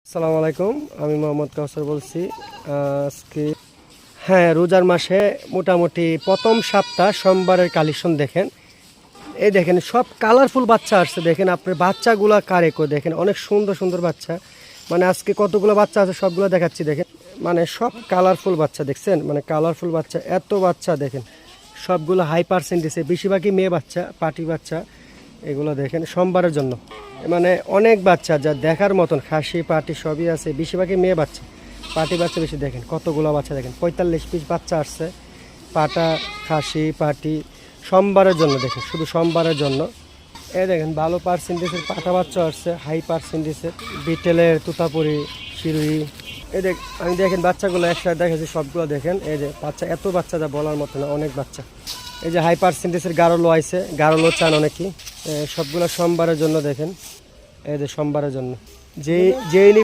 আসসালামু আলাইকুম, আমি মোহাম্মদ কাউসার বলছি। আজকে রোজার মাসে মোটামুটি প্রথম সপ্তাহ সোমবারের কালেকশন দেখেন। এই দেখেন সব কালারফুল বাচ্চা আসছে। দেখেন আপনার বাচ্চাগুলা কারেকো দেখেন, অনেক সুন্দর সুন্দর বাচ্চা। মানে আজকে কতগুলো বাচ্চা আছে সবগুলো দেখাচ্ছি। দেখেন মানে সব কালারফুল বাচ্চা দেখছেন, মানে কালারফুল বাচ্চা, এত বাচ্চা দেখেন। সবগুলো হাই পার্সেন্টেজে, বেশিরভাগই মেয়ে বাচ্চা, পাটি বাচ্চা। এগুলো দেখেন সোমবারের জন্য, মানে অনেক বাচ্চা যা দেখার মতন, খাসি পাটি সবই আছে, বেশিরভাগই মেয়ে বাচ্চা, পাটি বাচ্চা বেশি। দেখেন কতগুলো বাচ্চা, দেখেন 45 পিস বাচ্চা আসছে, পাটা খাসি পাটি সোমবারের জন্য। দেখেন শুধু সোমবারের জন্য। দেখেন ভালো পার্সেন্টেজের পাটা বাচ্চা আসছে, হাই পার্সেন্টেজের বিটেলের তুতাপুরি শিরুই। আমি দেখেন বাচ্চাগুলো একসাথে দেখেছি সবগুলো। দেখেন এই যে বাচ্চা, এত বাচ্চা যা বলার মতো না, অনেক বাচ্চা। এই যে হাই পার্সেন্টেজের গারলো আইছে, গারলো চান অনেকেই। সবগুলো সোমবারের জন্য। দেখেন এই যে সোমবারের জন্য যেই